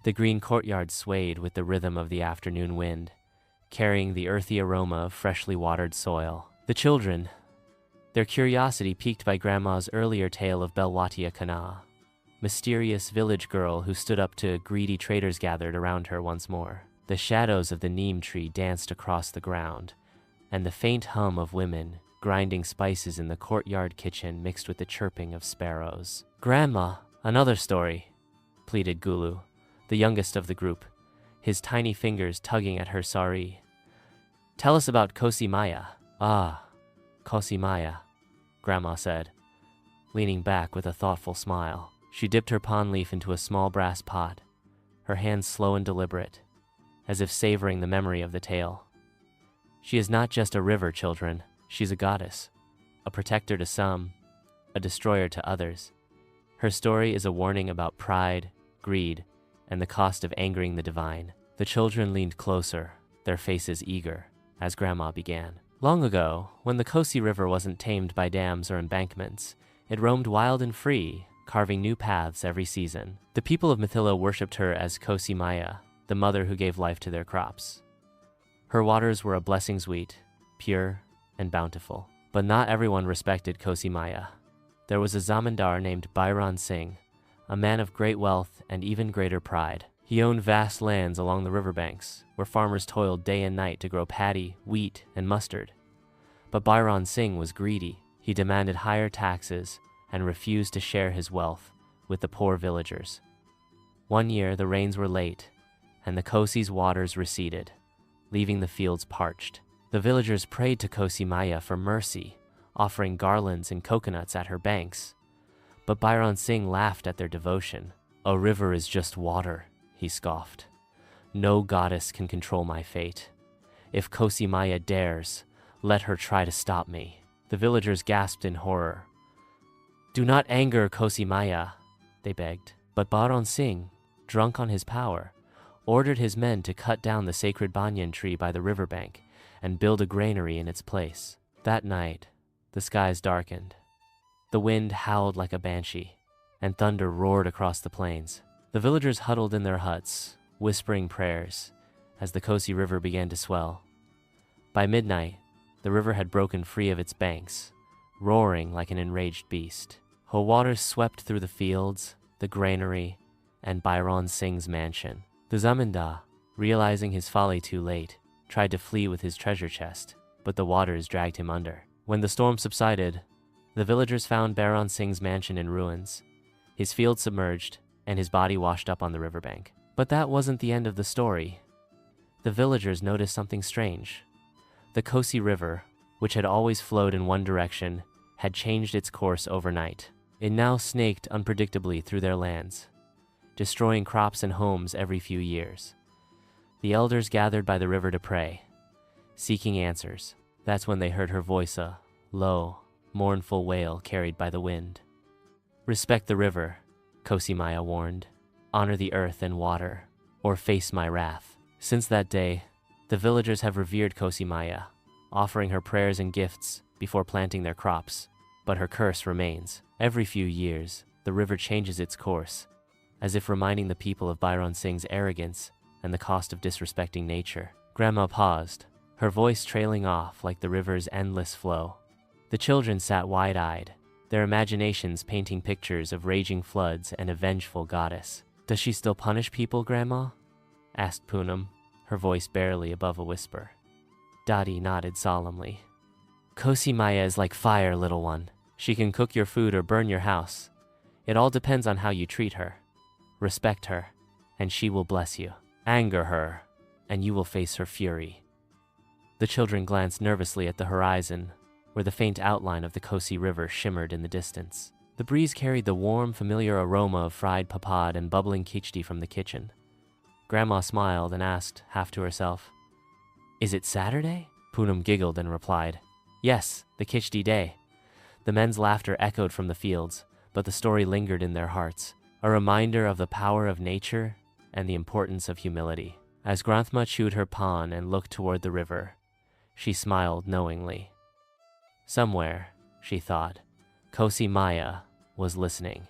The green courtyard swayed with the rhythm of the afternoon wind, carrying the earthy aroma of freshly watered soil. The children, their curiosity piqued by Grandma's earlier tale of Belwatia Kana, mysterious village girl who stood up to greedy traders, gathered around her once more. The shadows of the neem tree danced across the ground, and the faint hum of women grinding spices in the courtyard kitchen mixed with the chirping of sparrows. "Grandma, another story," pleaded Gulu, the youngest of the group, his tiny fingers tugging at her sari. "Tell us about Kosi Maiya." "Ah, Kosi Maiya," Grandma said, leaning back with a thoughtful smile. She dipped her palm leaf into a small brass pot, her hands slow and deliberate, as if savoring the memory of the tale. "She is not just a river, children. She's a goddess, a protector to some, a destroyer to others. Her story is a warning about pride, greed, and the cost of angering the divine." The children leaned closer, their faces eager, as Grandma began. "Long ago, when the Kosi River wasn't tamed by dams or embankments, it roamed wild and free, carving new paths every season. The people of Mithila worshipped her as Kosi Maiya, the mother who gave life to their crops. Her waters were a blessing sweet, pure, and bountiful. But not everyone respected Kosi Maiya. There was a zamindar named Bairon Singh, a man of great wealth and even greater pride. He owned vast lands along the riverbanks, where farmers toiled day and night to grow paddy, wheat, and mustard. But Bairon Singh was greedy. He demanded higher taxes and refused to share his wealth with the poor villagers. One year, the rains were late, and the Kosi's waters receded, leaving the fields parched. The villagers prayed to Kosi Maiya for mercy, offering garlands and coconuts at her banks. But Bairon Singh laughed at their devotion. "A river is just water," he scoffed. "No goddess can control my fate. If Kosi Maiya dares, let her try to stop me." The villagers gasped in horror. "Do not anger Kosi Maiya," they begged. But Bairon Singh, drunk on his power, ordered his men to cut down the sacred banyan tree by the riverbank and build a granary in its place. That night, the skies darkened. The wind howled like a banshee, and thunder roared across the plains. The villagers huddled in their huts, whispering prayers, as the Kosi River began to swell. By midnight, the river had broken free of its banks, roaring like an enraged beast. Her waters swept through the fields, the granary, and Bairon Singh's mansion. The zamindar, realizing his folly too late, tried to flee with his treasure chest, but the waters dragged him under. When the storm subsided, the villagers found Bairon Singh's mansion in ruins, his field submerged, and his body washed up on the riverbank. But that wasn't the end of the story. The villagers noticed something strange. The Kosi River, which had always flowed in one direction, had changed its course overnight. It now snaked unpredictably through their lands, destroying crops and homes every few years. The elders gathered by the river to pray, seeking answers. That's when they heard her voice, a low, mournful wail carried by the wind. "Respect the river," Kosi Maiya warned. "Honor the earth and water, or face my wrath." Since that day, the villagers have revered Kosi Maiya, offering her prayers and gifts before planting their crops. But her curse remains. Every few years, the river changes its course, as if reminding the people of Bairon Singh's arrogance and the cost of disrespecting nature. Grandma paused, her voice trailing off like the river's endless flow. The children sat wide-eyed, their imaginations painting pictures of raging floods and a vengeful goddess. "Does she still punish people, Grandma?" asked Poonam, her voice barely above a whisper. Dottie nodded solemnly. "Kosi Maiya is like fire, little one. She can cook your food or burn your house. It all depends on how you treat her. Respect her, and she will bless you. Anger her, and you will face her fury." The children glanced nervously at the horizon, where the faint outline of the Kosi River shimmered in the distance. The breeze carried the warm, familiar aroma of fried papad and bubbling khichdi from the kitchen. Grandma smiled and asked, half to herself, "Is it Saturday?" Poonam giggled and replied, "Yes, the khichdi day." The men's laughter echoed from the fields, but the story lingered in their hearts, a reminder of the power of nature and the importance of humility. As Grandma chewed her pan and looked toward the river, she smiled knowingly. Somewhere, she thought, Kosi Maiya was listening.